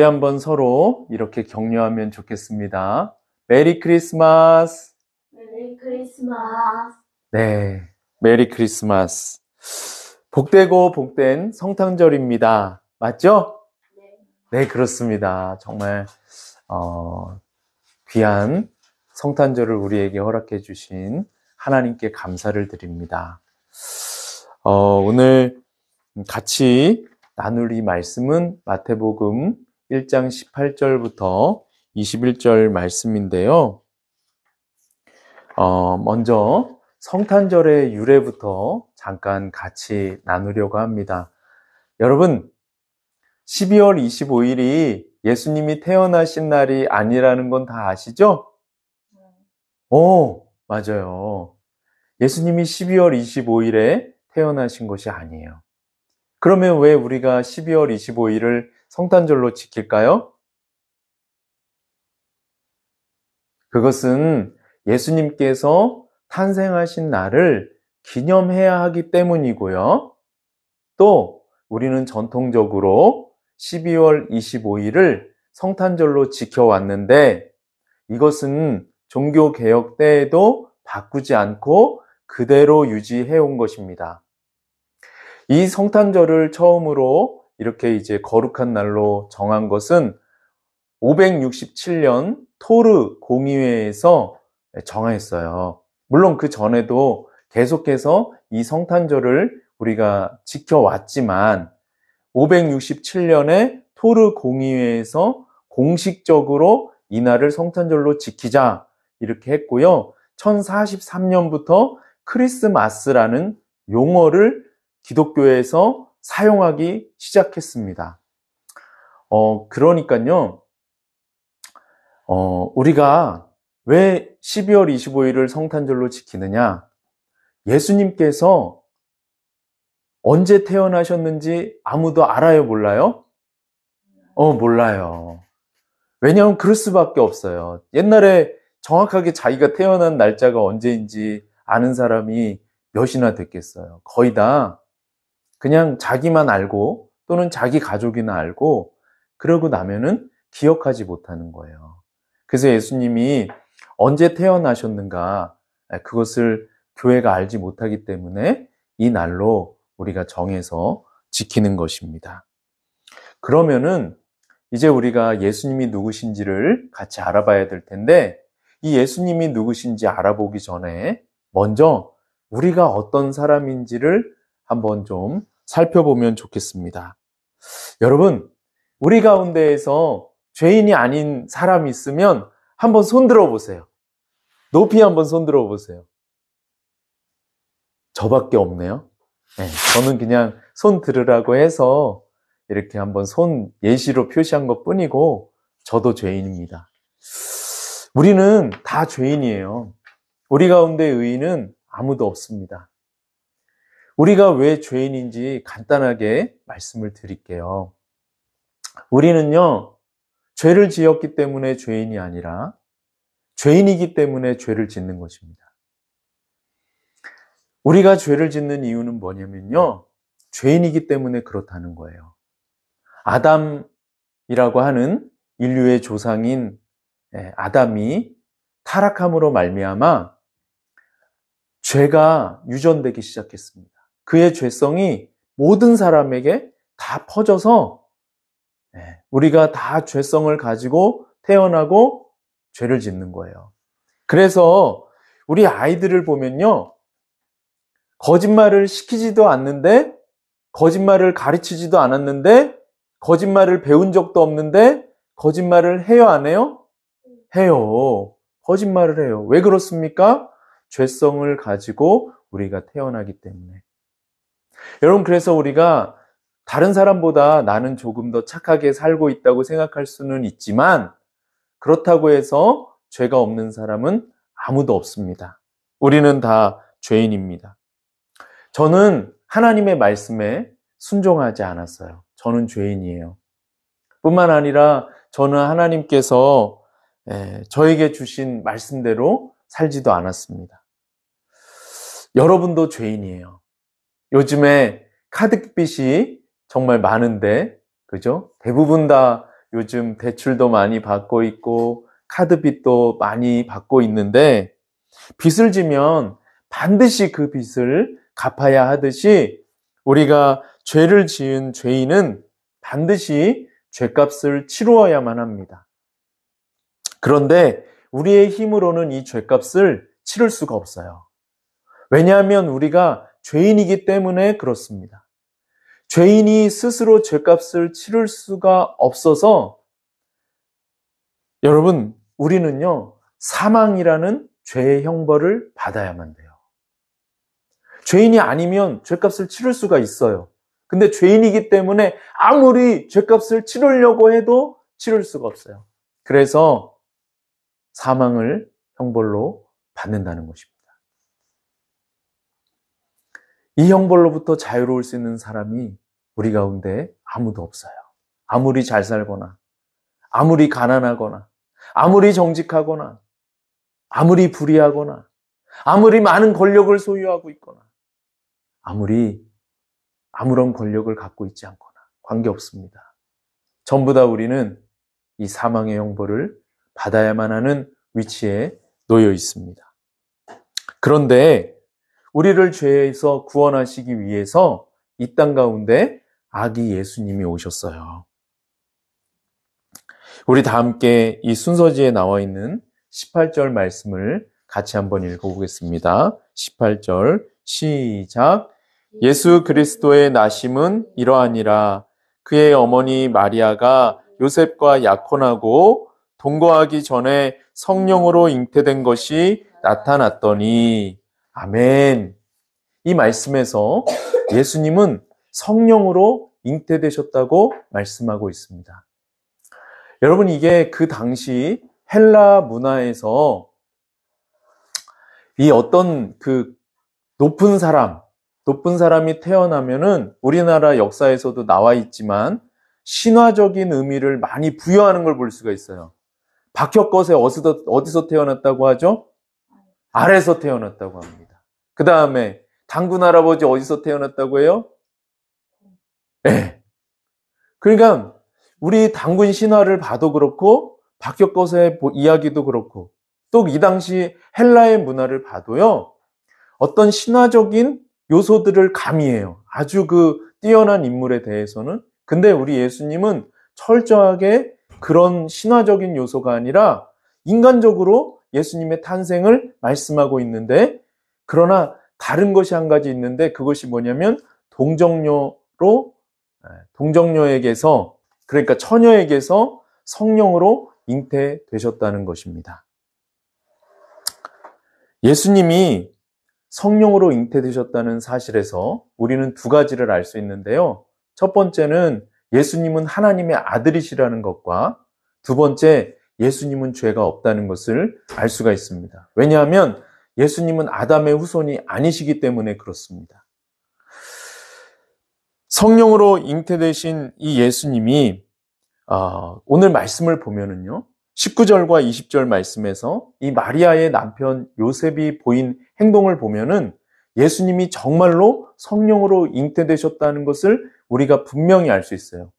한번 서로 이렇게 격려하면 좋겠습니다. 메리 크리스마스. 메리 크리스마스. 네, 메리 크리스마스. 복되고 복된 성탄절입니다. 맞죠? 네. 네, 그렇습니다. 정말 귀한 성탄절을 우리에게 허락해 주신 하나님께 감사를 드립니다. 오늘 같이 나눌 이 말씀은 마태복음 1장 18절부터 21절 말씀인데요. 먼저 성탄절의 유래부터 잠깐 같이 나누려고 합니다. 여러분, 12월 25일이 예수님이 태어나신 날이 아니라는 건 다 아시죠? 맞아요. 예수님이 12월 25일에 태어나신 것이 아니에요. 그러면 왜 우리가 12월 25일을 성탄절로 지킬까요? 그것은 예수님께서 탄생하신 날을 기념해야 하기 때문이고요. 또 우리는 전통적으로 12월 25일을 성탄절로 지켜왔는데 이것은 종교개혁 때에도 바꾸지 않고 그대로 유지해온 것입니다. 이 성탄절을 처음으로 이렇게 이제 거룩한 날로 정한 것은 567년 토르 공의회에서 정했어요. 물론 그 전에도 계속해서 이 성탄절을 우리가 지켜왔지만 567년에 토르 공의회에서 공식적으로 이 날을 성탄절로 지키자 이렇게 했고요. 1043년부터 크리스마스라는 용어를 기독교에서 사용하기 시작했습니다. 그러니까요, 우리가 왜 12월 25일을 성탄절로 지키느냐? 예수님께서 언제 태어나셨는지 아무도 알아요, 몰라요? 몰라요. 왜냐하면 그럴 수밖에 없어요. 옛날에 정확하게 자기가 태어난 날짜가 언제인지 아는 사람이 몇이나 됐겠어요. 거의 다 그냥 자기만 알고 또는 자기 가족이나 알고 그러고 나면은 기억하지 못하는 거예요. 그래서 예수님이 언제 태어나셨는가 그것을 교회가 알지 못하기 때문에 이 날로 우리가 정해서 지키는 것입니다. 그러면은 이제 우리가 예수님이 누구신지를 같이 알아봐야 될 텐데 이 예수님이 누구신지 알아보기 전에 먼저 우리가 어떤 사람인지를 한번 좀 살펴보면 좋겠습니다. 여러분, 우리 가운데에서 죄인이 아닌 사람이 있으면 한번 손 들어보세요. 높이 한번 손 들어보세요. 저밖에 없네요. 네, 저는 그냥 손 들으라고 해서 이렇게 한번 손 예시로 표시한 것 뿐이고 저도 죄인입니다. 우리는 다 죄인이에요. 우리 가운데 의인은 아무도 없습니다. 우리가 왜 죄인인지 간단하게 말씀을 드릴게요. 우리는요, 죄를 지었기 때문에 죄인이 아니라 죄인이기 때문에 죄를 짓는 것입니다. 우리가 죄를 짓는 이유는 뭐냐면요, 죄인이기 때문에 그렇다는 거예요. 아담이라고 하는 인류의 조상인 아담이 타락함으로 말미암아 죄가 유전되기 시작했습니다. 그의 죄성이 모든 사람에게 다 퍼져서 우리가 다 죄성을 가지고 태어나고 죄를 짓는 거예요. 그래서 우리 아이들을 보면요, 거짓말을 시키지도 않는데, 거짓말을 가르치지도 않았는데, 거짓말을 배운 적도 없는데 거짓말을 해요, 안 해요? 해요. 거짓말을 해요. 왜 그렇습니까? 죄성을 가지고 우리가 태어나기 때문에. 여러분, 그래서 우리가 다른 사람보다 나는 조금 더 착하게 살고 있다고 생각할 수는 있지만 그렇다고 해서 죄가 없는 사람은 아무도 없습니다. 우리는 다 죄인입니다. 저는 하나님의 말씀에 순종하지 않았어요. 저는 죄인이에요. 뿐만 아니라 저는 하나님께서 저에게 주신 말씀대로 살지도 않았습니다. 여러분도 죄인이에요. 요즘에 카드빚이 정말 많은데, 그죠? 대부분 다 요즘 대출도 많이 받고 있고 카드빚도 많이 받고 있는데 빚을 지면 반드시 그 빚을 갚아야 하듯이 우리가 죄를 지은 죄인은 반드시 죄값을 치루어야만 합니다. 그런데 우리의 힘으로는 이 죄값을 치를 수가 없어요. 왜냐하면 우리가 죄인이기 때문에 그렇습니다. 죄인이 스스로 죄값을 치를 수가 없어서 여러분, 우리는요, 사망이라는 죄의 형벌을 받아야만 돼요. 죄인이 아니면 죄값을 치를 수가 있어요. 근데 죄인이기 때문에 아무리 죄값을 치르려고 해도 치를 수가 없어요. 그래서 사망을 형벌로 받는다는 것입니다. 이 형벌로부터 자유로울 수 있는 사람이 우리 가운데 아무도 없어요. 아무리 잘 살거나, 아무리 가난하거나, 아무리 정직하거나, 아무리 불의하거나, 아무리 많은 권력을 소유하고 있거나, 아무런 권력을 갖고 있지 않거나 관계없습니다. 전부 다 우리는 이 사망의 형벌을 받아야만 하는 위치에 놓여 있습니다. 그런데 우리를 죄에서 구원하시기 위해서 이 땅 가운데 아기 예수님이 오셨어요. 우리 다 함께 이 순서지에 나와 있는 18절 말씀을 같이 한번 읽어보겠습니다. 18절 시작. 예수 그리스도의 나심은 이러하니라. 그의 어머니 마리아가 요셉과 약혼하고 동거하기 전에 성령으로 잉태된 것이 나타났더니. 아멘. 이 말씀에서 예수님은 성령으로 잉태되셨다고 말씀하고 있습니다. 여러분, 이게 그 당시 헬라 문화에서 이 어떤 그 높은 사람이 태어나면은 우리나라 역사에서도 나와 있지만 신화적인 의미를 많이 부여하는 걸 볼 수가 있어요. 박혁것에 어디서 태어났다고 하죠? 알에서 태어났다고 합니다. 그 다음에 당군 할아버지 어디서 태어났다고 해요? 네. 그러니까 우리 당군 신화를 봐도 그렇고 박혁것의 이야기도 그렇고 또 이 당시 헬라의 문화를 봐도요. 어떤 신화적인 요소들을 가미해요. 아주 그 뛰어난 인물에 대해서는. 근데 우리 예수님은 철저하게 그런 신화적인 요소가 아니라 인간적으로 예수님의 탄생을 말씀하고 있는데, 그러나 다른 것이 한 가지 있는데 그것이 뭐냐면 동정녀에게서, 그러니까 처녀에게서 성령으로 잉태되셨다는 것입니다. 예수님이 성령으로 잉태되셨다는 사실에서 우리는 두 가지를 알 수 있는데요. 첫 번째는 예수님은 하나님의 아들이시라는 것과 두 번째, 예수님은 죄가 없다는 것을 알 수가 있습니다. 왜냐하면 예수님은 아담의 후손이 아니시기 때문에 그렇습니다. 성령으로 잉태되신 이 예수님이 오늘 말씀을 보면은요, 19절과 20절 말씀에서 이 마리아의 남편 요셉이 보인 행동을 보면은 예수님이 정말로 성령으로 잉태되셨다는 것을 우리가 분명히 알 수 있어요.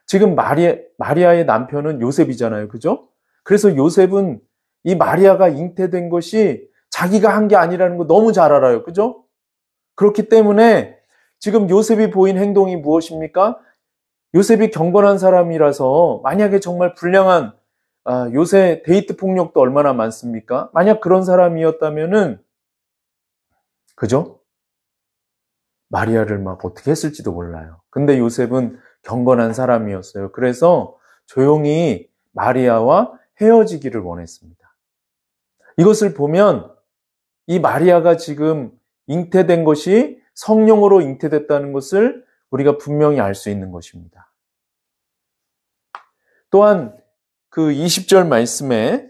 지금 마리아의 남편은 요셉이잖아요. 그죠? 그래서 요셉은 이 마리아가 잉태된 것이 자기가 한 게 아니라는 거 너무 잘 알아요. 그죠? 그렇기 때문에 지금 요셉이 보인 행동이 무엇입니까? 요셉이 경건한 사람이라서 만약에 정말 불량한 요새 데이트 폭력도 얼마나 많습니까? 만약 그런 사람이었다면은, 그죠? 마리아를 막 어떻게 했을지도 몰라요. 근데 요셉은 경건한 사람이었어요. 그래서 조용히 마리아와 헤어지기를 원했습니다. 이것을 보면 이 마리아가 지금 잉태된 것이 성령으로 잉태됐다는 것을 우리가 분명히 알 수 있는 것입니다. 또한 그 20절 말씀에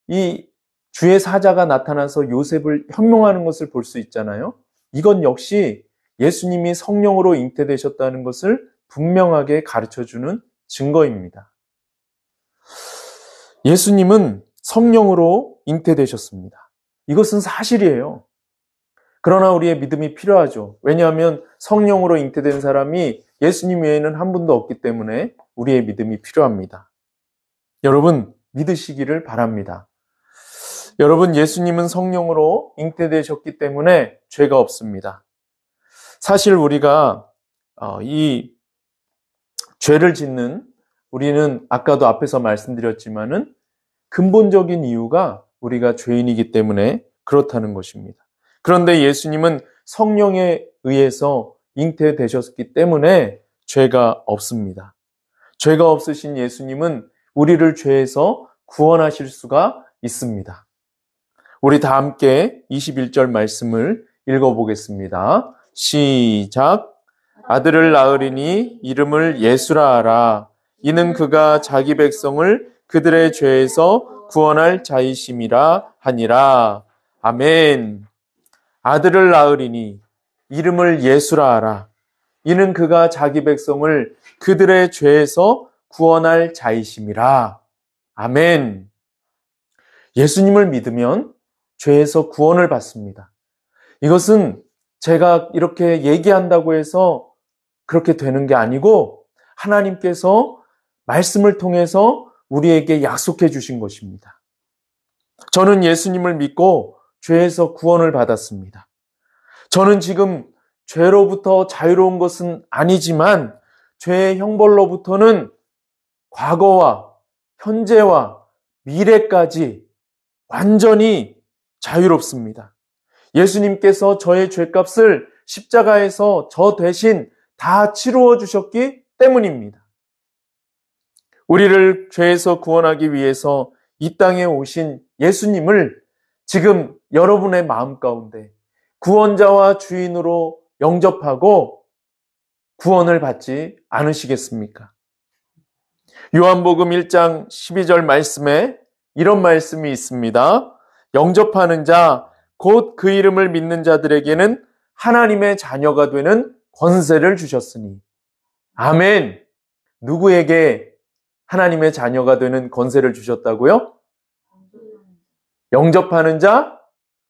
이 주의 사자가 나타나서 요셉을 현몽하는 것을 볼 수 있잖아요. 이건 역시 예수님이 성령으로 잉태되셨다는 것을 분명하게 가르쳐주는 증거입니다. 예수님은 성령으로 잉태되셨습니다. 이것은 사실이에요. 그러나 우리의 믿음이 필요하죠. 왜냐하면 성령으로 잉태된 사람이 예수님 외에는 한 분도 없기 때문에 우리의 믿음이 필요합니다. 여러분 믿으시기를 바랍니다. 여러분 예수님은 성령으로 잉태되셨기 때문에 죄가 없습니다. 사실 우리가 이 죄를 짓는 우리는 아까도 앞에서 말씀드렸지만은 근본적인 이유가 우리가 죄인이기 때문에 그렇다는 것입니다. 그런데 예수님은 성령에 의해서 잉태되셨기 때문에 죄가 없습니다. 죄가 없으신 예수님은 우리를 죄에서 구원하실 수가 있습니다. 우리 다 함께 21절 말씀을 읽어보겠습니다. 시작. 아들을 낳으리니 이름을 예수라 하라. 이는 그가 자기 백성을 그들의 죄에서 구원할 자이심이라 하니라. 아멘. 아들을 낳으리니 이름을 예수라 하라. 이는 그가 자기 백성을 그들의 죄에서 구원할 자이심이라. 아멘. 예수님을 믿으면 죄에서 구원을 받습니다. 이것은 제가 이렇게 얘기한다고 해서 그렇게 되는 게 아니고 하나님께서 말씀을 통해서 우리에게 약속해 주신 것입니다. 저는 예수님을 믿고 죄에서 구원을 받았습니다. 저는 지금 죄로부터 자유로운 것은 아니지만 죄의 형벌로부터는 과거와 현재와 미래까지 완전히 자유롭습니다. 예수님께서 저의 죄값을 십자가에서 저 대신 다 치루어 주셨기 때문입니다. 우리를 죄에서 구원하기 위해서 이 땅에 오신 예수님을 지금 여러분의 마음 가운데 구원자와 주인으로 영접하고 구원을 받지 않으시겠습니까? 요한복음 1장 12절 말씀에 이런 말씀이 있습니다. 영접하는 자, 곧 그 이름을 믿는 자들에게는 하나님의 자녀가 되는 권세를 주셨으니. 아멘. 누구에게 하나님의 자녀가 되는 권세를 주셨다고요? 영접하는 자,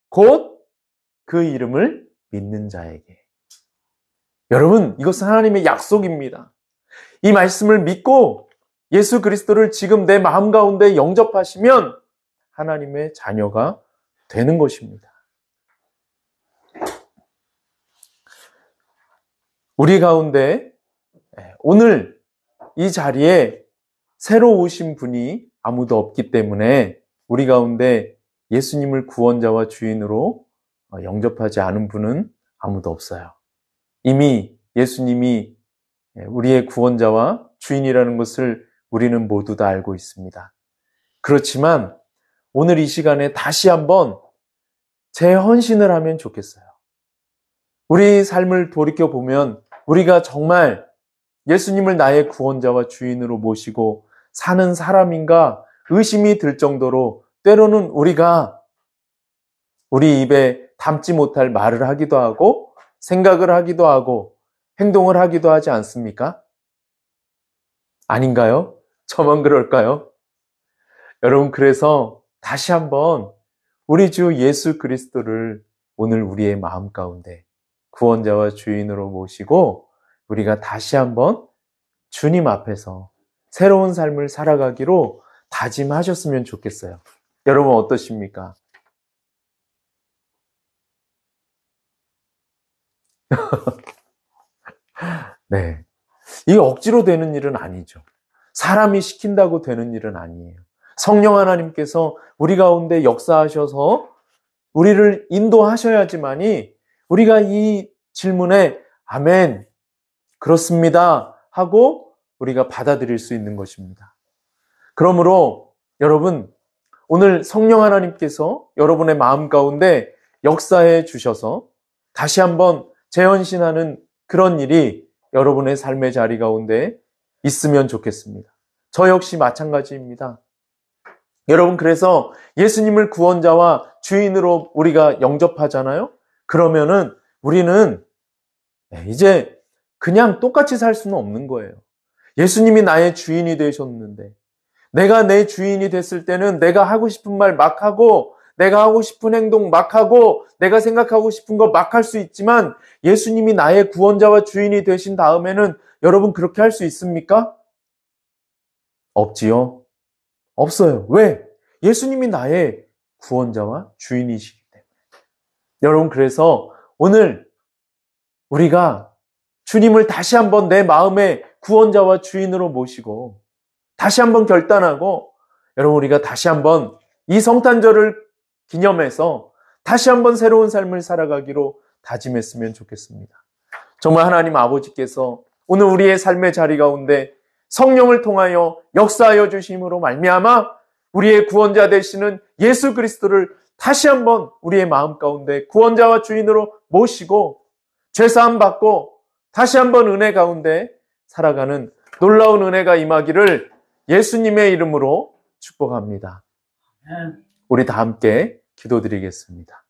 곧 그 이름을 믿는 자에게. 여러분, 이것은 하나님의 약속입니다. 이 말씀을 믿고 예수 그리스도를 지금 내 마음 가운데 영접하시면 하나님의 자녀가 되는 것입니다. 우리 가운데 오늘 이 자리에 새로 오신 분이 아무도 없기 때문에 우리 가운데 예수님을 구원자와 주인으로 영접하지 않은 분은 아무도 없어요. 이미 예수님이 우리의 구원자와 주인이라는 것을 우리는 모두 다 알고 있습니다. 그렇지만 오늘 이 시간에 다시 한번 재헌신을 하면 좋겠어요. 우리 삶을 돌이켜보면 우리가 정말 예수님을 나의 구원자와 주인으로 모시고 사는 사람인가 의심이 들 정도로 때로는 우리가 우리 입에 담지 못할 말을 하기도 하고 생각을 하기도 하고 행동을 하기도 하지 않습니까? 아닌가요? 저만 그럴까요? 여러분, 그래서 다시 한번 우리 주 예수 그리스도를 오늘 우리의 마음 가운데 구원자와 주인으로 모시고 우리가 다시 한번 주님 앞에서 새로운 삶을 살아가기로 다짐하셨으면 좋겠어요. 여러분 어떠십니까? 네. 이게 억지로 되는 일은 아니죠. 사람이 시킨다고 되는 일은 아니에요. 성령 하나님께서 우리 가운데 역사하셔서 우리를 인도하셔야지만이 우리가 이 질문에 아멘, 그렇습니다 하고 우리가 받아들일 수 있는 것입니다. 그러므로 여러분, 오늘 성령 하나님께서 여러분의 마음 가운데 역사해 주셔서 다시 한번 재헌신하는 그런 일이 여러분의 삶의 자리 가운데 있으면 좋겠습니다. 저 역시 마찬가지입니다. 여러분, 그래서 예수님을 구원자와 주인으로 우리가 영접하잖아요? 그러면은 우리는 이제 그냥 똑같이 살 수는 없는 거예요. 예수님이 나의 주인이 되셨는데 내가 내 주인이 됐을 때는 내가 하고 싶은 말 막 하고 내가 하고 싶은 행동 막 하고 내가 생각하고 싶은 거 막 할 수 있지만 예수님이 나의 구원자와 주인이 되신 다음에는 여러분 그렇게 할 수 있습니까? 없지요. 없어요. 왜? 예수님이 나의 구원자와 주인이시기 때문에. 여러분, 그래서 오늘 우리가 주님을 다시 한번 내 마음의 구원자와 주인으로 모시고 다시 한번 결단하고, 여러분, 우리가 다시 한번 이 성탄절을 기념해서 다시 한번 새로운 삶을 살아가기로 다짐했으면 좋겠습니다. 정말 하나님 아버지께서 오늘 우리의 삶의 자리 가운데 성령을 통하여 역사하여 주심으로 말미암아 우리의 구원자 되시는 예수 그리스도를 다시 한번 우리의 마음 가운데 구원자와 주인으로 모시고 죄사함 받고 다시 한번 은혜 가운데 살아가는 놀라운 은혜가 임하기를 예수님의 이름으로 축복합니다. 우리 다 함께 기도드리겠습니다.